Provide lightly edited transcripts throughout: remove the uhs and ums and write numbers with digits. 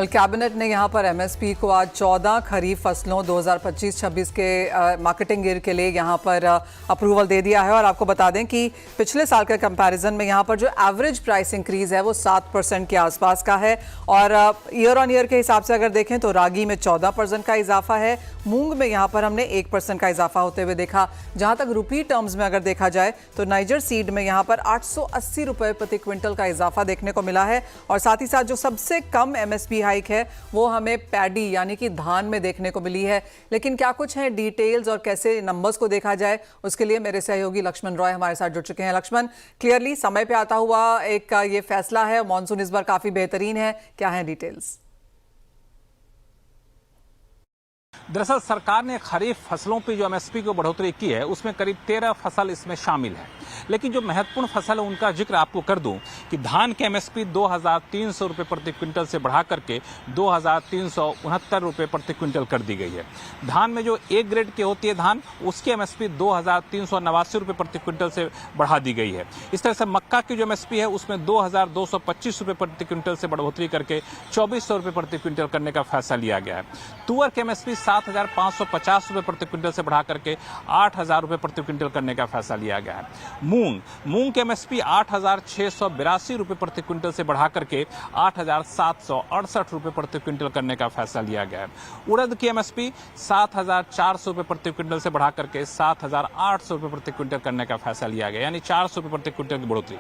Cabinet ने यहाँ पर एमएसपी को आज 14 खरीफ फसलों 2025-26 के मार्केटिंग ईयर के लिए यहाँ पर अप्रूवल दे दिया है। और आपको बता दें कि पिछले साल के कंपैरिजन में यहाँ पर जो एवरेज प्राइस इंक्रीज है वो 7% के आसपास का है। और ईयर ऑन ईयर के हिसाब से अगर देखें तो रागी में 14% का इजाफा है, मूंग में यहाँ पर हमने 1% का इजाफा होते हुए देखा। जहाँ तक रुपी टर्म्स में अगर देखा जाए तो नाइजर सीड में यहाँ पर 880 रुपये प्रति क्विंटल का इजाफा देखने को मिला है। और साथ ही साथ जो सबसे कम एमएसपी हाइक है वो हमें पैडी यानी कि धान में देखने को मिली है। लेकिन क्या कुछ है डिटेल्स और कैसे नंबर्स को देखा जाए, उसके लिए मेरे सहयोगी लक्ष्मण रॉय हमारे साथ जुड़ चुके हैं। लक्ष्मण, क्लियरली समय पे आता हुआ एक ये फैसला है, मॉनसून इस बार काफी बेहतरीन है, क्या है डिटेल्स? दरअसल सरकार ने खरीफ फसलों पे जो एमएसपी को बढ़ोतरी की है उसमें करीब 13 फसल इसमें शामिल है। लेकिन जो महत्वपूर्ण फसल है उनका जिक्र आपको कर दूं कि धान के एमएसपी 2300 रुपये प्रति क्विंटल से बढ़ा करके 2369 रुपये प्रति क्विंटल कर दी गई है। धान में जो ए ग्रेड की होती है धान, उसकी एमएसपी 2389 रुपये प्रति क्विंटल से बढ़ा दी गई है। इस तरह से मक्का की जो एमएसपी है उसमें 2225 रुपये प्रति क्विंटल से बढ़ोतरी करके 2400 रुपये प्रति क्विंटल करने का फैसला लिया गया है। तुअर की एमएसपी 7550 रुपये प्रति क्विंटल से बढ़ा करके 8000 रुपये प्रति क्विंटल करने का फैसला लिया गया है। मूंग के एमएसपी 8682 रुपये प्रति क्विंटल से बढ़ा करके 8768 रुपये प्रति क्विंटल करने का फैसला लिया गया है। उड़द की एमएसपी 7400 रुपये प्रति क्विंटल से बढ़ा करके 7800 रुपये प्रति क्विंटल करने का फैसला लिया गया, यानी 400 रुपये प्रति क्विंटल की बढ़ोतरी।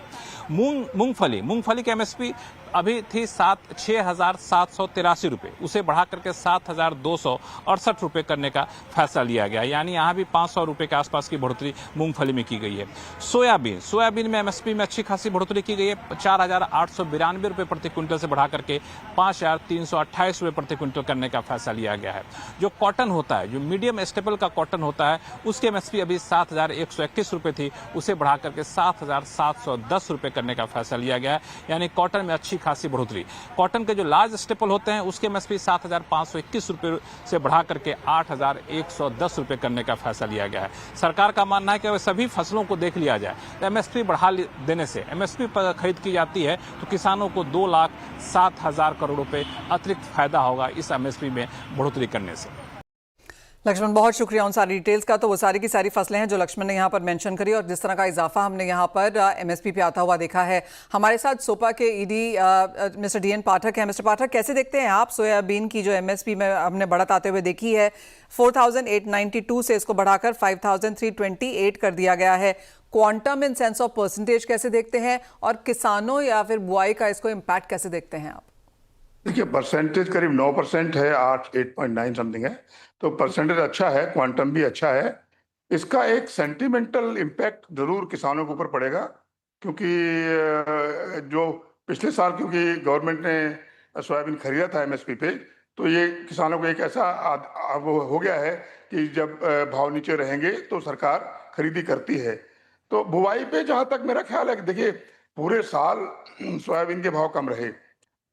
मूंगफली की एमएसपी अभी थी 6783 रुपये, उसे बढ़ा करके 7268 रुपये करने का फैसला लिया गया, यानी यहाँ भी 500 रुपये के आसपास की बढ़ोतरी मूंगफली में की गई है। सोयाबीन में एमएसपी में अच्छी खासी बढ़ोतरी की गई है, 4892 रुपये प्रति क्विंटल से बढ़ा करके 5328 रुपये प्रति क्विंटल करने का फैसला लिया गया है। जो कॉटन होता है, जो मीडियम स्टेपल का कॉटन होता है, उसकी एमएसपी अभी 7121 रुपये थी, उसे बढ़ा करके 7710 रुपये करने का फैसला लिया गया है, यानी कॉटन में अच्छी खासी बढ़ोतरी। कॉटन के जो लार्ज स्टेपल होते हैं उसके एमएसपी 7521 रुपये से बढ़ा करके 8110 रुपये करने का फैसला लिया गया है। सरकार का मानना है कि सभी फसलों को देख लिया जाए, एमएसपी बढ़ा देने से, एमएसपी पर खरीद की जाती है तो किसानों को 2,07,000 करोड़ रुपए अतिरिक्त फायदा होगा इस एमएसपी में बढ़ोतरी करने से। लक्ष्मण, बहुत शुक्रिया उन सारी डिटेल्स का। तो वो सारी की सारी फसलें हैं जो लक्ष्मण ने यहाँ पर मेंशन करी और जिस तरह का इजाफा हमने यहाँ पर एमएसपी पे आता हुआ देखा है। हमारे साथ सोपा के ईडी मिस्टर डीएन पाठक हैं। मिस्टर पाठक, कैसे देखते हैं आप सोयाबीन की जो एमएसपी में हमने बढ़त आते हुए देखी है, 4892 से इसको बढ़ाकर 5328 कर दिया गया है। Quantum in sense of percentage कैसे देखते हैं और किसानों या फिर बुआई का इसको इम्पैक्ट कैसे देखते हैं आप? देखिए, परसेंटेज करीब 9% है, 8.9 समथिंग है, तो परसेंटेज अच्छा है, क्वांटम भी अच्छा है। इसका एक सेंटिमेंटल इम्पैक्ट जरूर किसानों के ऊपर पड़ेगा, क्योंकि जो पिछले साल क्योंकि गवर्नमेंट ने सोयाबीन खरीदा था एमएसपी पे, तो ये किसानों को एक ऐसा वो हो गया है कि जब भाव नीचे रहेंगे तो सरकार खरीदी करती है। तो बुआई पे जहां तक मेरा ख्याल है कि देखिए, पूरे साल सोयाबीन के भाव कम रहे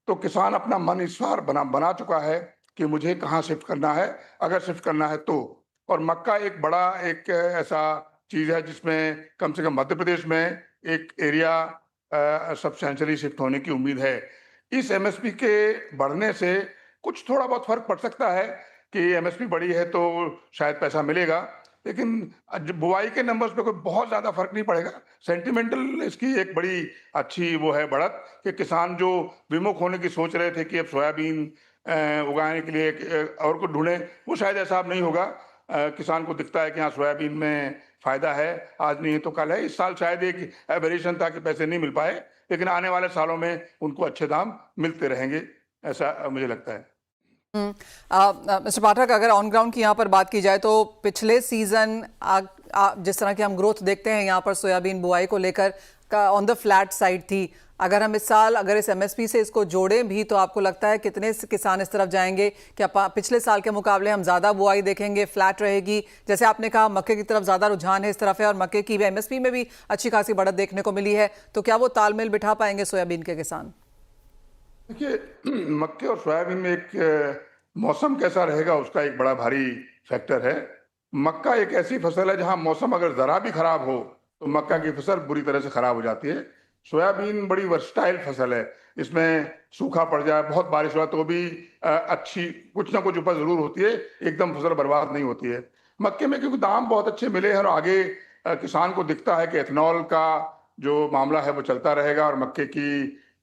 तो किसान अपना मन इस बार बना चुका है कि मुझे कहाँ शिफ्ट करना है, अगर शिफ्ट करना है तो। और मक्का एक बड़ा एक ऐसा चीज है जिसमें कम से कम मध्य प्रदेश में एक एरिया सब्सटेंशियली शिफ्ट होने की उम्मीद है। इस एमएसपी के बढ़ने से कुछ थोड़ा बहुत फर्क पड़ सकता है कि एमएसपी बढ़ी है तो शायद पैसा मिलेगा, लेकिन बुआई के नंबर्स पे कोई बहुत ज्यादा फर्क नहीं पड़ेगा। सेंटिमेंटल इसकी एक बड़ी अच्छी वो है बढ़त कि किसान जो विमुख होने की सोच रहे थे कि अब सोयाबीन उगाने के लिए और को ढूंढे, वो शायद ऐसा अब नहीं होगा। किसान को दिखता है कि हाँ, सोयाबीन में फायदा है, आज नहीं तो कल है। इस साल शायद एक एबरेशन था कि पैसे नहीं मिल पाए, लेकिन आने वाले सालों में उनको अच्छे दाम मिलते रहेंगे, ऐसा मुझे लगता है। मिस्टर पाठक, अगर ऑन ग्राउंड की यहाँ पर बात की जाए तो पिछले सीजन जिस तरह की हम ग्रोथ देखते हैं यहाँ पर सोयाबीन बुआई को लेकर ऑन द फ्लैट साइड थी। अगर हम इस साल अगर इस एमएसपी से इसको जोड़ें भी तो आपको लगता है कितने किसान इस तरफ जाएंगे? क्या पिछले साल के मुकाबले हम ज्यादा बुआई देखेंगे, फ्लैट रहेगी? जैसे आपने कहा मक्के की तरफ ज्यादा रुझान है इस तरफ है और मक्के की एमएसपी में भी अच्छी खासी बढ़त देखने को मिली है, तो क्या वो तालमेल बिठा पाएंगे सोयाबीन के किसान? देखिए, मक्के और सोयाबीन में एक मौसम कैसा रहेगा उसका एक बड़ा भारी फैक्टर है। मक्का एक ऐसी फसल है जहां मौसम अगर जरा भी खराब हो तो मक्का की फसल बुरी तरह से खराब हो जाती है। सोयाबीन बड़ी वर्सटाइल फसल है। इसमें सूखा पड़ जाए, बहुत बारिश हुआ तो भी अच्छी कुछ ना कुछ उपज जरूर होती है, एकदम फसल बर्बाद नहीं होती है। मक्के में क्योंकि दाम बहुत अच्छे मिले हैं और आगे किसान को दिखता है कि एथेनॉल का जो मामला है वो चलता रहेगा और मक्के की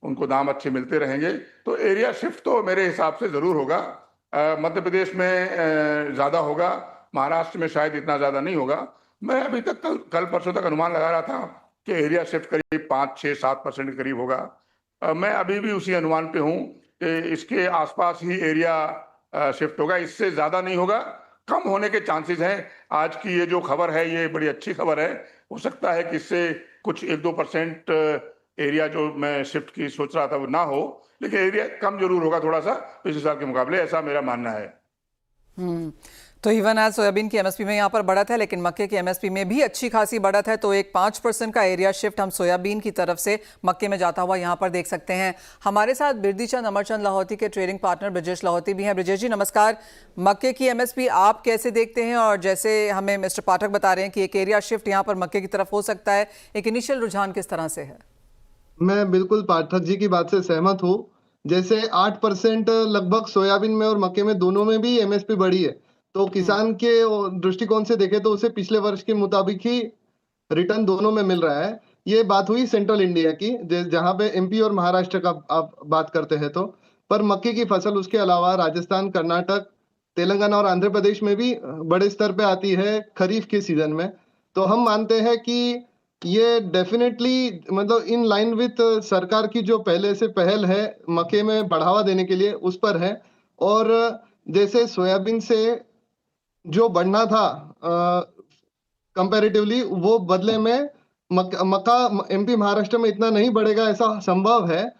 उनको दाम अच्छे मिलते रहेंगे, तो एरिया शिफ्ट तो मेरे हिसाब से जरूर होगा। मध्य प्रदेश में ज्यादा होगा, महाराष्ट्र में शायद इतना ज्यादा नहीं होगा। मैं अभी तक कल कल परसों तक अनुमान लगा रहा था कि एरिया शिफ्ट करीब 5, 6, 7% के करीब होगा। मैं अभी भी उसी अनुमान पे हूँ कि इसके आसपास ही एरिया शिफ्ट होगा, इससे ज्यादा नहीं होगा। कम होने के चांसेस हैं। आज की ये जो खबर है ये बड़ी अच्छी खबर है। हो सकता है कि इससे कुछ 1-2% एरिया जो मैं शिफ्ट की सोच रहा था वो ना हो, लेकिन एरिया कम जरूर होगा थोड़ा सा पिछले साल के मुकाबले, ऐसा मेरा मानना है। तो इवन आज सोयाबीन की एमएसपी में यहाँ पर बढ़त है, लेकिन मक्के की एमएसपी में भी अच्छी खासी बढ़त है। तो एक 5% का एरिया शिफ्ट हम सोयाबीन की तरफ से मक्के में जाता हुआ यहाँ पर देख सकते हैं। हमारे साथ बिरदीचंद अमरचंद लाहौती के ट्रेडिंग पार्टनर ब्रजेश लाहौती भी हैं। ब्रजेश जी नमस्कार। मक्के की एमएसपी आप कैसे देखते हैं, और जैसे हमें मिस्टर पाठक बता रहे हैं कि एक एरिया शिफ्ट यहाँ पर मक्के की तरफ हो सकता है, एक इनिशियल रुझान किस तरह से है? मैं बिल्कुल पाठक जी की बात से सहमत हूँ। जैसे 8% लगभग सोयाबीन में और मक्के में दोनों में भी एमएसपी बढ़ी है, तो किसान के दृष्टिकोण से देखे तो उसे पिछले वर्ष के मुताबिक ही रिटर्न दोनों में मिल रहा है। ये बात हुई सेंट्रल इंडिया की, जहां पे एमपी और महाराष्ट्र का आप बात करते हैं तो। पर मक्के की फसल उसके अलावा राजस्थान, कर्नाटक, तेलंगाना और आंध्र प्रदेश में भी बड़े स्तर पे आती है खरीफ के सीजन में। तो हम मानते हैं कि ये डेफिनेटली मतलब इन लाइन विथ सरकार की जो पहले से पहल है मक्के में बढ़ावा देने के लिए उस पर है। और जैसे सोयाबीन से जो बढ़ना था कंपैरेटिवली, वो बदले में मक्का एमपी महाराष्ट्र में इतना नहीं बढ़ेगा ऐसा संभव है।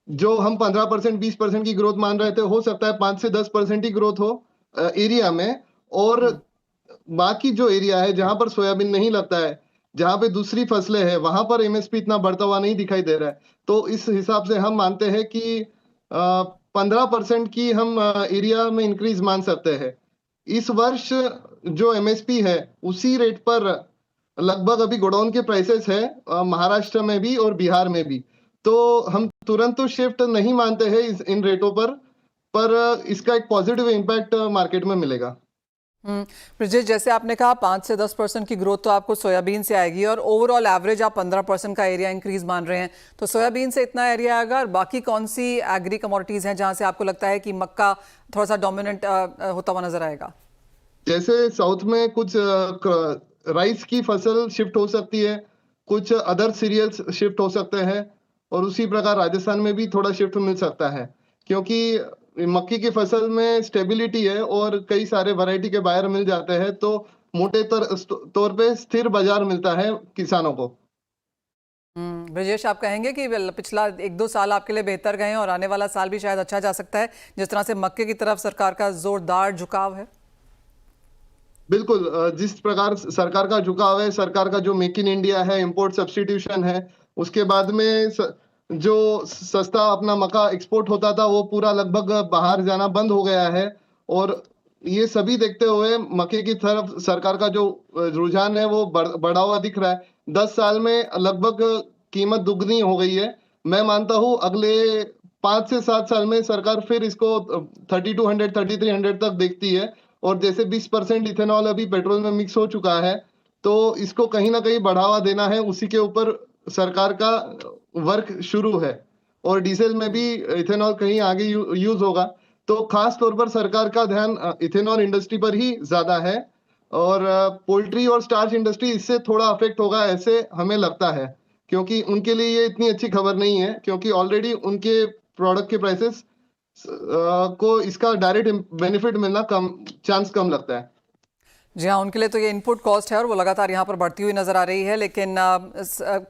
जो हम 15% 20% की ग्रोथ मान रहे थे, हो सकता है 5 से 10% ही ग्रोथ हो एरिया में। और बाकी जो एरिया है जहां पर सोयाबीन नहीं लगता है, जहां पे दूसरी फसलें हैं, वहां पर एमएसपी इतना बढ़ता हुआ नहीं दिखाई दे रहा है। तो इस हिसाब से हम मानते हैं कि 15% की हम एरिया में इंक्रीज मान सकते हैं। इस वर्ष जो एमएसपी है उसी रेट पर लगभग अभी गोडाउन के प्राइसेस है महाराष्ट्र में भी और बिहार में भी। तो हम तुरंत तो शिफ्ट नहीं मानते हैं इन रेटों पर इसका एक पॉजिटिव इम्पैक्ट मार्केट में मिलेगा। ब्रजेश, जैसे आपने कहा 5 से 10% की ग्रोथ तो आपको सोयाबीन से आएगी, और ओवरऑल एवरेज आप 15% का एरिया इंक्रीज मान रहे हैं। तो सोयाबीन से इतना एरिया आएगा, और बाकी कौन सी एग्री कमोडिटीज हैं जहां से आपको लगता है कि मक्का थोड़ा सा डोमिनेंट होता हुआ नजर आएगा? जैसे साउथ में कुछ राइस की फसल शिफ्ट हो सकती है, कुछ अदर सीरियल्स शिफ्ट हो सकते हैं, और उसी प्रकार राजस्थान में भी थोड़ा शिफ्ट मिल सकता है, क्योंकि मक्की की फसल में स्टेबिलिटी है और कई सारे वैरायटी के बायर मिल जाते हैं। तो मोटे तौर पे स्थिर बाजार मिलता है किसानों को। ब्रजेश, आप कहेंगे कि पिछला 1-2 साल आपके लिए बेहतर गए हैं और आने वाला साल भी शायद अच्छा जा सकता है, जिस तरह से मक्के की तरफ सरकार का जोरदार झुकाव है? बिल्कुल, जिस प्रकार सरकार का झुकाव है, सरकार का जो मेक इन इंडिया है, इंपोर्ट सब्स्टिट्यूशन है, उसके बाद में जो सस्ता अपना मक्का एक्सपोर्ट होता था वो पूरा लगभग बाहर जाना बंद हो गया है। और ये सभी देखते हुए मक्के की तरफ सरकार का जो रुझान है वो बढ़ा हुआ दिख रहा है। 10 साल में लगभग कीमत दुगनी हो गई है। मैं मानता हूँ अगले 5 से 7 साल में सरकार फिर इसको 3200 3300 तक देखती है। और जैसे 20% इथेनॉल अभी पेट्रोल में मिक्स हो चुका है, तो इसको कहीं ना कहीं बढ़ावा देना है, उसी के ऊपर सरकार का वर्क शुरू है। और डीजल में भी इथेनॉल कहीं आगे यूज होगा। तो खास तौर पर सरकार का ध्यान इथेनॉल इंडस्ट्री पर ही ज्यादा है, और पोल्ट्री और स्टार्च इंडस्ट्री इससे थोड़ा अफेक्ट होगा ऐसे हमें लगता है, क्योंकि उनके लिए ये इतनी अच्छी खबर नहीं है, क्योंकि ऑलरेडी उनके प्रोडक्ट के प्राइसेस को इसका डायरेक्ट बेनिफिट मिलना चांस कम लगता है। जी हाँ, उनके लिए तो ये इनपुट कॉस्ट है और वो लगातार यहाँ पर बढ़ती हुई नजर आ रही है, लेकिन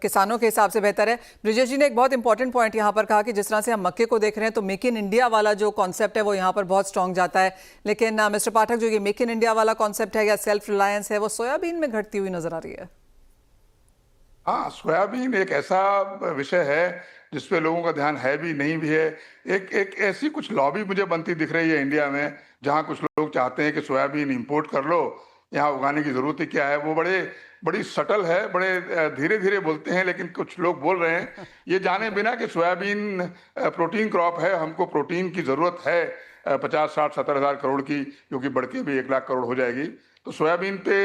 किसानों के हिसाब से बेहतर है। ब्रिजेश जी ने एक बहुत इंपॉर्टेंट पॉइंट यहाँ पर कहा कि जिस तरह से हम मक्के को देख रहे हैं तो मेक इन इंडिया वाला जो कॉन्सेप्ट है वो यहाँ पर बहुत स्ट्रॉन्ग जाता है, लेकिन मिस्टर पाठक, जो ये मेक इन इंडिया वाला कॉन्सेप्ट है या सेल्फ रिलायंस है, वो सोयाबीन में घटती हुई नजर आ रही है। हाँ, सोयाबीन एक ऐसा विषय है जिसपे लोगों का ध्यान है भी नहीं भी है। एक ऐसी कुछ लॉबी मुझे बनती दिख रही है इंडिया में, जहाँ कुछ लोग चाहते हैं कि सोयाबीन इंपोर्ट कर लो यहाँ उगाने की जरूरत ही क्या है। वो बड़ी सटल है, बड़े धीरे धीरे बोलते हैं, लेकिन कुछ लोग बोल रहे हैं ये जाने बिना कि सोयाबीन प्रोटीन क्रॉप है, हमको प्रोटीन की जरूरत है 50-60-70 हज़ार करोड़ की, जो कि बढ़ के भी 1 लाख करोड़ हो जाएगी। तो सोयाबीन पे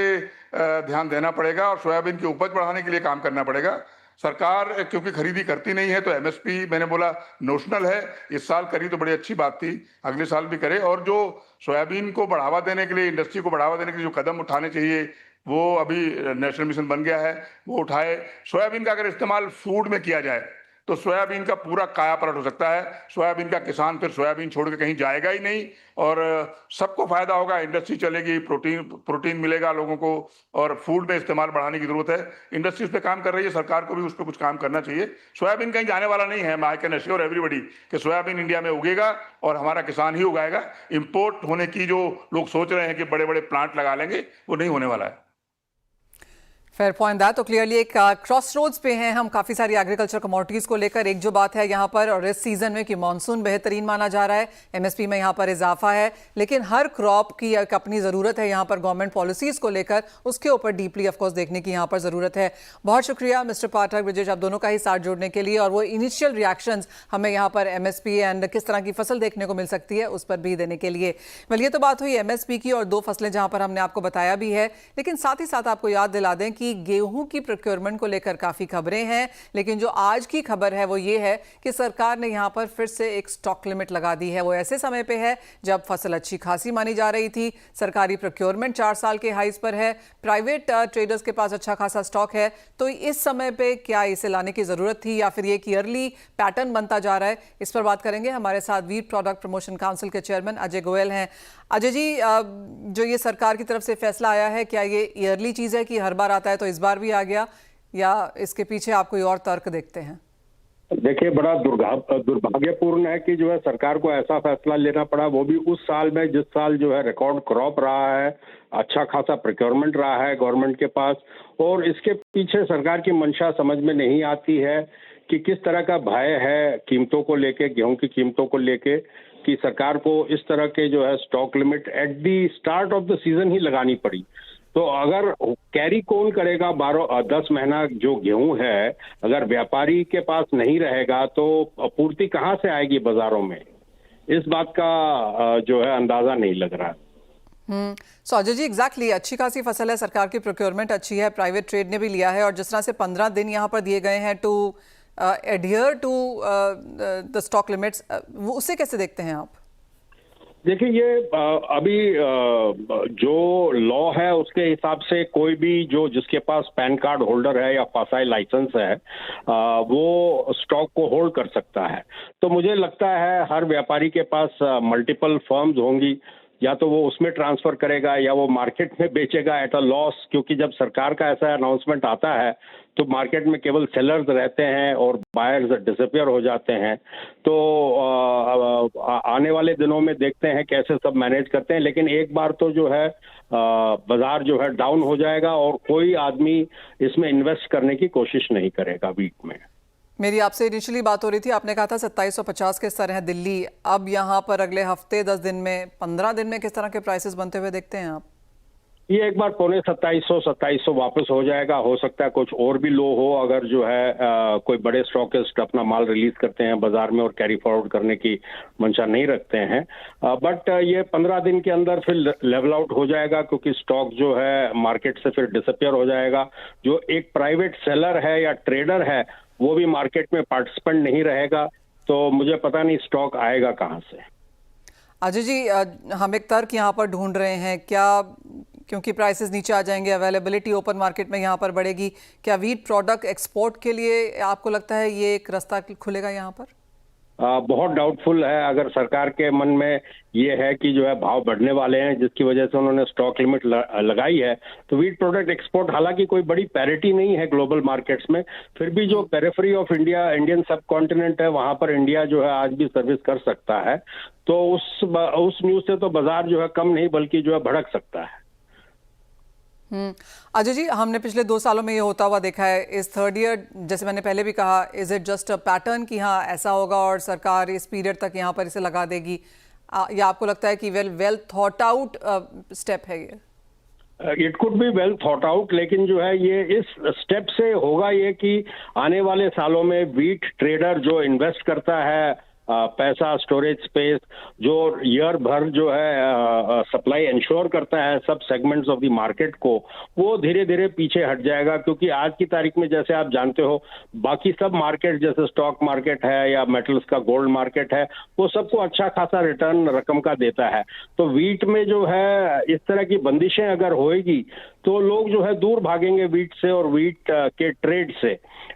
ध्यान देना पड़ेगा और सोयाबीन की उपज बढ़ाने के लिए काम करना पड़ेगा। सरकार क्योंकि खरीदी करती नहीं है, तो एमएसपी मैंने बोला नोशनल है, इस साल करी तो बड़ी अच्छी बात थी, अगले साल भी करे। और जो सोयाबीन को बढ़ावा देने के लिए, इंडस्ट्री को बढ़ावा देने के लिए जो कदम उठाने चाहिए, वो अभी नेशनल मिशन बन गया है, वो उठाए। सोयाबीन का अगर इस्तेमाल फूड में किया जाए तो सोयाबीन का पूरा कायापलट हो सकता है। सोयाबीन का किसान फिर सोयाबीन छोड़ के कहीं जाएगा ही नहीं और सबको फायदा होगा, इंडस्ट्री चलेगी, प्रोटीन मिलेगा लोगों को, और फूड में इस्तेमाल बढ़ाने की जरूरत है। इंडस्ट्री उस पर काम कर रही है, सरकार को भी उस पर कुछ काम करना चाहिए। सोयाबीन कहीं जाने वाला नहीं है। आई कैन एश्योर एवरीबडी कि सोयाबीन इंडिया में उगेगा और हमारा किसान ही उगाएगा। इंपोर्ट होने की जो लोग सोच रहे हैं कि बड़े बड़े प्लांट लगा लेंगे, वो नहीं होने वाला है। Fair point that. तो क्लियरली एक क्रॉस रोड्स पे हैं हम काफ़ी सारी एग्रीकल्चर कमोडिटीज़ को लेकर। एक जो बात है यहाँ पर, और इस सीज़न में कि मानसून बेहतरीन माना जा रहा है, एमएसपी में यहाँ पर इजाफा है, लेकिन हर क्रॉप की एक अपनी ज़रूरत है यहाँ पर गवर्नमेंट पॉलिसीज़ को लेकर, उसके ऊपर डीपली ऑफकोर्स देखने की यहाँ पर ज़रूरत है। बहुत शुक्रिया मिस्टर पाठक, ब्रिजेश, आप दोनों का ही साथ जोड़ने के लिए, और वो इनिशियल रिएक्शंस हमें यहाँ पर एमएसपी एंड किस तरह की फसल देखने को मिल सकती है उस पर भी देने के लिए। वेल, ये तो बात हुई एमएसपी की और 2 फसलें जहाँ पर हमने आपको बताया भी है, लेकिन साथ ही साथ आपको याद दिला दें कि गेहूं की प्रोक्योरमेंट को लेकर काफी खबरें हैं। लेकिन जो आज की खबर है वो ये है कि सरकार ने यहां पर फिर से एक स्टॉक लिमिट लगा दी है। वो ऐसे समय पे है जब फसल अच्छी खासी मानी जा रही थी, सरकारी प्रोक्योरमेंट 4 साल के हाईज पर है, प्राइवेट ट्रेडर्स के पास अच्छा खासा स्टॉक है। तो इस समय पे क्या इसे लाने की जरूरत थी या फिर ये एक ईयरली पैटर्न बनता जा रहा है, इस पर बात करेंगे। हमारे साथ वीट प्रोडक्ट प्रमोशन काउंसिल के चेयरमैन अजय गोयल हैं। अजय जी, जो ये सरकार की तरफ से फैसला आया है, क्या ये ईयरली चीज है कि हर बार आता है तो इस बार भी आ गया, या इसके पीछे आप कोई और तर्क देखते हैं? देखिए, बड़ा दुर्भाग्यपूर्ण है कि जो है सरकार को ऐसा फैसला लेना पड़ा, वो भी उस साल में जिस साल जो है रिकॉर्ड क्रॉप रहा है, अच्छा खासा प्रोक्योरमेंट रहा है गवर्नमेंट के पास। और इसके पीछे सरकार की मंशा समझ में नहीं आती है कि किस तरह का भय है कीमतों को लेके, गेहूं की कीमतों को लेके, कि सरकार को इस तरह के जो है stock limit at the start of the season ही लगानी पड़ी। तो अगर कैरी कौन करेगा 10 महीना जो गेहूं है, अगर व्यापारी के पास नहीं रहेगा तो आपूर्ति कहां से आएगी बाजारों में, इस बात का जो है अंदाजा नहीं लग रहा है। सो अजय जी, एग्जैक्टली, अच्छी खासी फसल है, सरकार की प्रोक्योरमेंट अच्छी है, प्राइवेट ट्रेड ने भी लिया है, और जिस तरह से 15 दिन यहाँ पर दिए गए हैं to adhere to the stock limits, उसे कैसे देखते हैं आप? देखिए, ये अभी जो लॉ है उसके हिसाब से कोई भी जो जिसके पास पैन कार्ड होल्डर है या फासाई लाइसेंस है, वो स्टॉक को होल्ड कर सकता है। तो मुझे लगता है हर व्यापारी के पास मल्टीपल फर्म्स होंगी, या तो वो उसमें ट्रांसफर करेगा या वो मार्केट में बेचेगा एट अ लॉस, क्योंकि जब सरकार का ऐसा अनाउंसमेंट आता है तो मार्केट में केवल सेलर्स रहते हैं और बायर्स डिसअपियर हो जाते हैं। तो आने वाले दिनों में देखते हैं कैसे सब मैनेज करते हैं, लेकिन एक बार तो जो है बाजार जो है डाउन हो जाएगा और कोई आदमी इसमें इन्वेस्ट करने की कोशिश नहीं करेगा वीक में। मेरी आपसे इनिशियली बात हो रही थी, आपने कहा था 2750 के स्तर है दिल्ली, अब यहाँ पर अगले हफ्ते 10 दिन में 15 दिन में किस तरह के प्राइसेस बनते हुए देखते हैं आप? ये एक बार 2700 वापस हो जाएगा। हो सकता है कुछ और भी लो हो, अगर जो है कोई बड़े स्टॉकिस्ट अपना माल रिलीज करते हैं बाजार में और कैरी फॉरवर्ड करने की मंशा नहीं रखते हैं। बट ये 15 दिन के अंदर फिर लेवल आउट हो जाएगा, क्योंकि स्टॉक जो है मार्केट से फिर डिसअपियर हो जाएगा। जो एक प्राइवेट सेलर है या ट्रेडर है वो भी मार्केट में पार्टिसिपेंट नहीं रहेगा, तो मुझे पता नहीं स्टॉक आएगा कहां से। अजय जी, हम एक तर्क यहाँ पर ढूंढ रहे हैं, क्या क्योंकि प्राइसेस नीचे आ जाएंगे, अवेलेबिलिटी ओपन मार्केट में यहाँ पर बढ़ेगी, क्या वीट प्रोडक्ट एक्सपोर्ट के लिए आपको लगता है ये एक रास्ता खुलेगा यहाँ पर? बहुत डाउटफुल है। अगर सरकार के मन में ये है कि जो है भाव बढ़ने वाले हैं जिसकी वजह से उन्होंने स्टॉक लिमिट लगाई है, तो वीट प्रोडक्ट एक्सपोर्ट, हालांकि कोई बड़ी पैरिटी नहीं है ग्लोबल मार्केट्स में, फिर भी जो पेरिफेरी ऑफ इंडिया, इंडियन सब कॉन्टिनेंट है, वहां पर इंडिया जो है आज भी सर्विस कर सकता है। तो उस न्यूज से तो बाजार जो है कम नहीं बल्कि जो है भड़क सकता है। अजय जी, हमने पिछले 2 सालों में ये होता हुआ देखा है। इस थर्ड ईयर, जैसे मैंने पहले भी कहा, is it just a pattern कि हाँ ऐसा होगा और सरकार इस पीरियड तक यहाँ पर इसे लगा देगी, या आपको लगता है कि वेल थॉट आउट स्टेप है ये? It could be well thought out, लेकिन जो है ये इस स्टेप से होगा ये कि आने वाले सालों में व्हीट ट्रेडर जो इन्वेस्ट करता है पैसा, स्टोरेज स्पेस, जो ईयर भर जो है सप्लाई इंश्योर करता है सब सेगमेंट्स ऑफ द मार्केट को, वो धीरे धीरे पीछे हट जाएगा। क्योंकि आज की तारीख में जैसे आप जानते हो बाकी सब मार्केट जैसे स्टॉक मार्केट है या मेटल्स का गोल्ड मार्केट है, वो सबको अच्छा खासा रिटर्न रकम का देता है। तो व्हीट में जो है इस तरह की बंदिशें अगर होएगी तो लोग जो है दूर भागेंगे व्हीट से और व्हीट के ट्रेड से,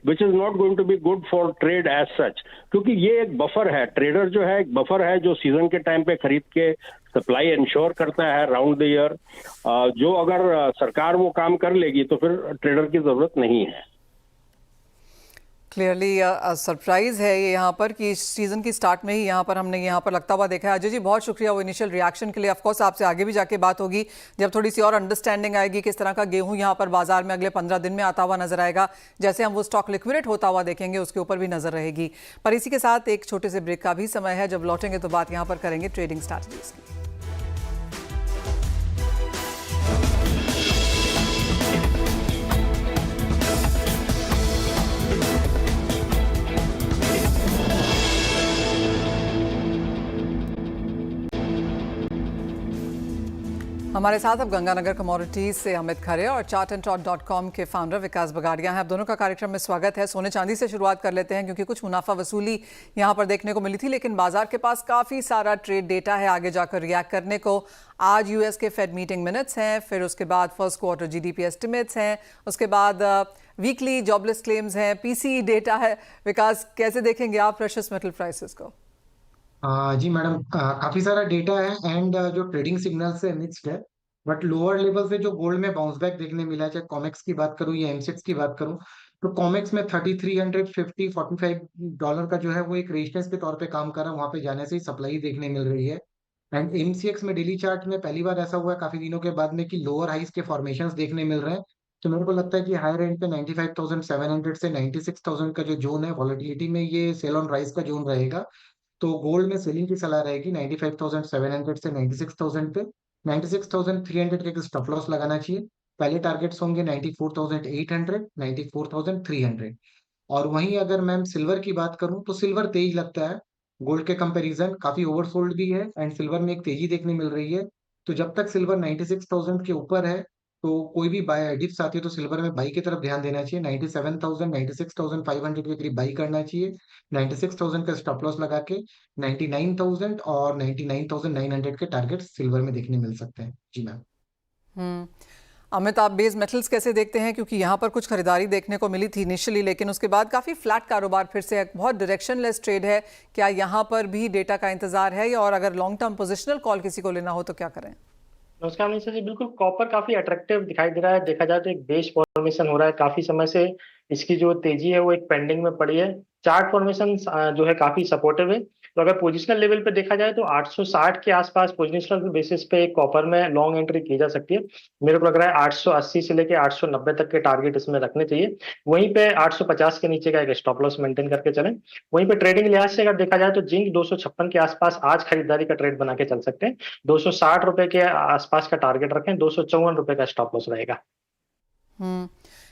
which is not going to be good for trade as such. क्योंकि ये एक बफर है, ट्रेडर जो है एक बफर है जो सीजन के टाइम पे खरीद के सप्लाई इंश्योर करता है राउंड द ईयर। जो अगर सरकार वो काम कर लेगी तो फिर ट्रेडर की जरूरत नहीं है। क्लियरली सरप्राइज है ये यहाँ पर कि सीजन की स्टार्ट में ही यहाँ पर हमने यहाँ पर लगता हुआ देखा है। अजय जी बहुत शुक्रिया वो इनिशियल रिएक्शन के लिए। ऑफ कोर्स आपसे आगे भी जाके बात होगी जब थोड़ी सी और अंडरस्टैंडिंग आएगी किस तरह का गेहूं यहाँ पर बाजार में अगले 15 दिन में आता हुआ नजर आएगा। जैसे हम वो स्टॉक लिक्विडेट होता हुआ देखेंगे उसके ऊपर भी नजर रहेगी। पर इसी के साथ एक छोटे से ब्रेक का भी समय है, जब लौटेंगे तो बात यहाँ पर करेंगे ट्रेडिंग स्ट्रैटेजीज की। हमारे साथ अब गंगानगर कमोडिटीज से अमित खरे और chartandtrot.com के फाउंडर विकास बगाड़िया हैं। आप दोनों का कार्यक्रम में स्वागत है। सोने चांदी से शुरुआत कर लेते हैं क्योंकि कुछ मुनाफा वसूली यहां पर देखने को मिली थी, लेकिन बाजार के पास काफ़ी सारा ट्रेड डेटा है आगे जाकर रिएक्ट करने को। आज यूएस के फेड मीटिंग मिनट्स हैं, फिर उसके बाद फर्स्ट क्वार्टर जीडीपी एस्टिमेट्स हैं, उसके बाद वीकली जॉबलेस क्लेम्स हैं, पीसीई डेटा है। विकास, कैसे देखेंगे आप प्रेशियस मेटल प्राइसेस को? जी मैडम, काफी सारा डेटा है एंड जो ट्रेडिंग सिग्नल्स है मिक्स्ड है, बट लोअर लेवल से जो गोल्ड में बाउंस बैक देखने मिला है, चाहे कॉमेक्स की बात करूं या एमसीएक्स की बात करूं, तो कॉमेक्स में 3350 $45 का जो है वो एक रेजिस्टेंस के तौर पे काम कर रहा है। वहां पे जाने से ही सप्लाई देखने मिल रही है। एंड एमसीएक्स में डेली चार्ट में पहली बार ऐसा हुआ है काफी दिनों के बाद में कि लोअर हाइस के फॉर्मेशंस देखने मिल रहे हैं। तो मेरे को लगता है कि हायर एंड पे 95,700 से 96,000 का जो जोन है वॉलेटिलिटी में, ये सेल ऑन राइज का जोन रहेगा। तो गोल्ड में सेलिंग की सलाह रहेगी 95,700 से 96,000 पे। 96,300 के स्टॉप लॉस लगाना चाहिए। पहले टारगेट्स होंगे 94,800, 94,300। और वहीं अगर मैं सिल्वर की बात करूं तो सिल्वर तेज लगता है, गोल्ड के कंपैरिजन काफी ओवरसोल्ड भी है एंड सिल्वर में एक तेजी देखने मिल रही है। तो जब तक सिल्वर 96,000 के ऊपर है तो कोई भी बाय डिप्स आती है तो सिल्वर में बाई की तरफ ध्यान देना चाहिए। 97,000, 96,500 के करीब बाई करना चाहिए। 96,000 का स्टॉप लॉस लगा के 99,000 और 99,900 के टारगेट सिल्वर में देखने मिल सकते हैं। जी मैम। अमित, आप बेस मेटल्स कैसे देखते हैं? क्योंकि यहाँ पर कुछ खरीदारी देखने को मिली थी इनिशियली, लेकिन उसके बाद काफ़ी फ्लैट कारोबार, फिर से एक बहुत डायरेक्शनलेस ट्रेड है। क्या यहाँ पर भी डेटा का इंतजार है, और अगर लॉन्ग टर्म पोजिशनल कॉल किसी को लेना हो तो क्या करें? नमस्कार निशा जी, बिल्कुल कॉपर काफी अट्रैक्टिव दिखाई दे रहा है। देखा जाए तो एक बेस फॉर्मेशन हो रहा है, काफी समय से इसकी जो तेजी है वो एक पेंडिंग में पड़ी है। चार्ट फॉर्मेशन जो है काफी सपोर्टिव है। तो अगर पोजिशनल लेवल पे देखा जाए तो 860 के आसपास पोजिशनल बेसिस पे एक कॉपर में लॉन्ग एंट्री की जा सकती है। मेरे को लग रहा है 880 से लेके 890 तक के टारगेट इसमें रखने चाहिए। वहीं पे 850 के नीचे का एक स्टॉप लॉस मेंटेन करके चलें। वहीं पे ट्रेडिंग लिहाज से अगर देखा जाए तो जिंक 256 के आसपास आज खरीदारी का ट्रेड बना के चल सकते हैं। 260 रुपए के आसपास का टारगेट रखें, 254 रुपए का स्टॉप लॉस रहेगा।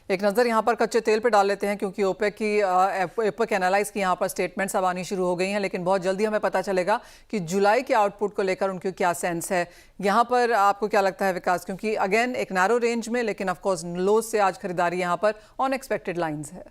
एक नज़र यहाँ पर कच्चे तेल पे डाल लेते हैं, क्योंकि ओपेक एनालाइज की यहाँ पर स्टेटमेंट्स अब आनी शुरू हो गई हैं, लेकिन बहुत जल्दी हमें पता चलेगा कि जुलाई के आउटपुट को लेकर उनकी क्या सेंस है। यहाँ पर आपको क्या लगता है विकास? क्योंकि अगेन एक नैरो रेंज में, लेकिन ऑफ कोर्स लोज से आज खरीदारी यहाँ पर अनएक्सपेक्टेड लाइंस है।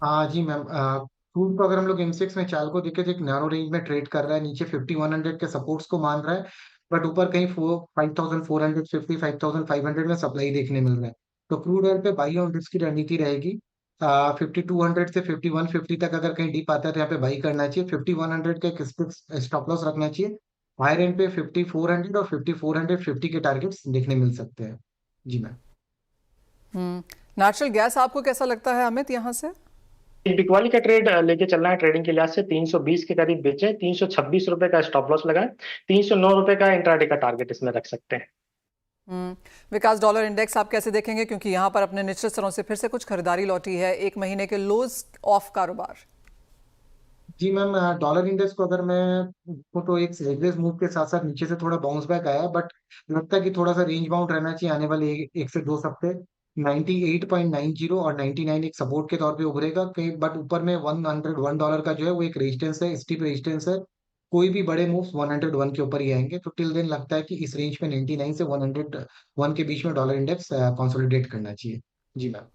हाँ जी मैम, क्रूड को अगर हम लोग एमसीएक्स में चाल को देखें तो एक नैरो रेंज में ट्रेड कर रहा है, नीचे 5100 के सपोर्ट्स को मान रहा है, बट ऊपर कहीं 5,450, 5,500 में सप्लाई देखने मिल रहा है। तो क्रूड ऑयल पे बाई ऑन रिस्क की रणनीति रहेगी। 5200 से 5150 तक अगर कहीं डीप आता है तो यहाँ पे बाई करना चाहिए। 5100 का एक स्टॉप लॉस रखना चाहिए। हायर एंड पे 5400 और 5450 के टारगेट्स देखने मिल सकते हैं। जी मैम। नेचुरल गैस आपको कैसा लगता है अमित? यहाँ से बिकवाली का ट्रेड लेके चलना है। ट्रेडिंग के लिहाज से 320 के करीब बेचे, 326 रुपए का स्टॉप लॉस लगाए, 309 रुपए का इंट्राडे का टारगेट इसमें रख सकते हैं। विकास, डॉलर इंडेक्स आप कैसे देखेंगे? क्योंकि यहाँ पर अपने निचले स्तरों से फिर से कुछ खरीदारी लौटी है, एक महीने के लोज ऑफ कारोबार। जी मैम, डॉलर इंडेक्स को अगर मैं देखूं तो एक सिडवेज मूव के साथ साथ नीचे से थोड़ा बाउंस बैक आया, बट लगता है कि थोड़ा सा रेंज बाउंड रहना चाहिए आने वाले 1 से 2 हफ्ते। 98.90 और 99 एक सपोर्ट के तौर पे उभरेगा, बट ऊपर में $101 का जो है वो एक रेजिस्टेंस है, स्टीप रेजिस्टेंस है। कोई भी बड़े मूव्स 101 के ऊपर ही आएंगे, तो टिल देन लगता है कि इस रेंज पे 99 से 101 के बीच में डॉलर इंडेक्स कंसोलिडेट करना चाहिए। जी मैम।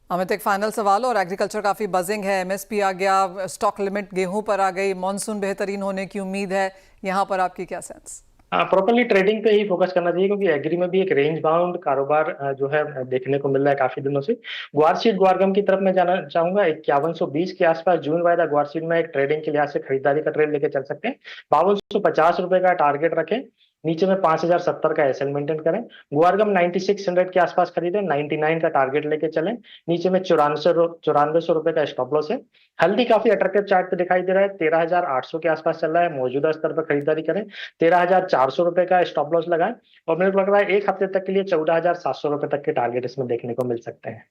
अमित, एक फाइनल सवाल, और एग्रीकल्चर काफी बजिंग है, एमएसपी आ गया, स्टॉक लिमिट गेहूं पर आ गई, मॉनसून बेहतरीन होने की उम्मीद है, यहाँ पर आपकी क्या सेंस? प्रॉपरली ट्रेडिंग पे ही फोकस करना चाहिए, क्योंकि एग्री में भी एक रेंज बाउंड कारोबार जो है देखने को मिल रहा है काफी दिनों से। ग्वारसीड ग्वारगम की तरफ मैं जाना चाहूंगा। 5120 के आसपास जून वायदा ग्वारसीड में एक ट्रेडिंग के लिहाज से खरीदारी का ट्रेड लेके चल सकते हैं। 5250 का टारगेट रखें, नीचे में 5070 का एसएल मेंटेन करें। गुआरगम 9600 के आसपास खरीदें, 99 का टारगेट लेके चलें, नीचे में 9400 रुपए का स्टॉप लॉस है। हल्दी काफी अट्रैक्टिव चार्ट पे दिखाई दे रहा है, 13800 के आसपास चल रहा है, मौजूदा स्तर पर खरीदारी करें। 13400 रुपए का स्टॉप लॉस लगाएं, और मेरे को लग रहा है एक हफ्ते तक के लिए 14700 रुपए तक के टारगेट इसमें देखने को मिल सकते हैं।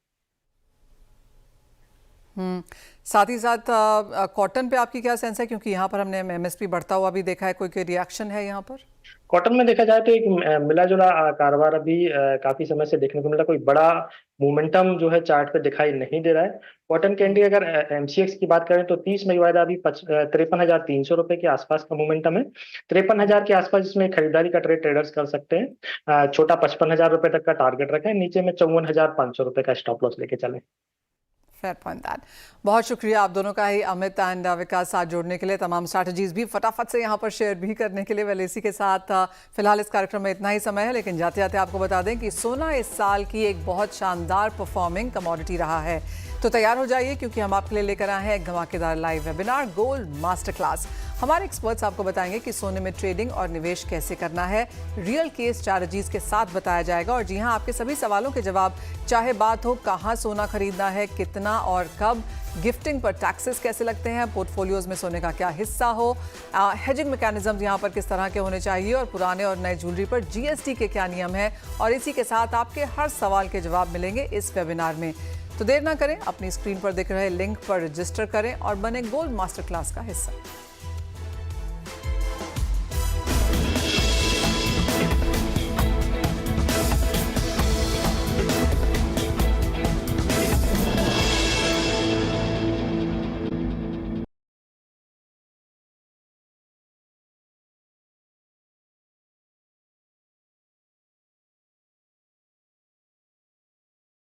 साथ ही साथ कॉटन पे आपकी क्या सेंस है, क्योंकि यहाँ पर हमने एमएसपी बढ़ता हुआ भी देखा है, कोई रिएक्शन है यहाँ पर? कॉटन में देखा जाए तो एक मिला जुला कारोबार अभी काफी समय से देखने को मिला, कोई बड़ा मोमेंटम जो है चार्ट पे दिखाई नहीं दे रहा है। कॉटन कैंडी अगर एमसीएक्स की बात करें तो 30 मई वायदा अभी 53,300 रुपए के आसपास का मोमेंटम है। 53,000 के आसपास इसमें खरीदारी का ट्रेड ट्रेडर्स कर सकते हैं। छोटा 55,000 रुपए तक का टारगेट रखें, नीचे में 54,500 रुपए का स्टॉप लॉस लेके चलें। Fair point that. बहुत शुक्रिया आप दोनों का ही, अमित एंड विकास, साथ जोड़ने के लिए, तमाम स्ट्रैटेजीज भी फटाफट से यहाँ पर शेयर भी करने के लिए। वेल, इसी के साथ फिलहाल इस कार्यक्रम में इतना ही समय है, लेकिन जाते जाते आपको बता दें कि सोना इस साल की एक बहुत शानदार परफॉर्मिंग कमोडिटी रहा है। तो तैयार हो जाइए, क्योंकि हम आपके लिए लेकर आए हैं एक धमाकेदार live webinar, gold master class. हमारे एक्सपर्ट्स आपको बताएंगे कि सोने में ट्रेडिंग और निवेश कैसे करना है, रियल केस स्ट्रैटेजीज के साथ बताया जाएगा। और जी हाँ, आपके सभी सवालों के जवाब, चाहे बात हो कहाँ सोना खरीदना है, कितना और कब, गिफ्टिंग पर टैक्सेस कैसे लगते हैं, पोर्टफोलियोज में सोने का क्या हिस्सा हो, हेजिंग मैकेनिज्म यहाँ पर किस तरह के होने चाहिए, और पुराने और नए ज्वेलरी पर जीएसटी के क्या नियम हैं, और इसी के साथ आपके हर सवाल के जवाब मिलेंगे इस वेबिनार में। तो देर ना करें, अपनी स्क्रीन पर दिख रहे लिंक पर रजिस्टर करें और बने गोल्ड मास्टर क्लास का हिस्सा।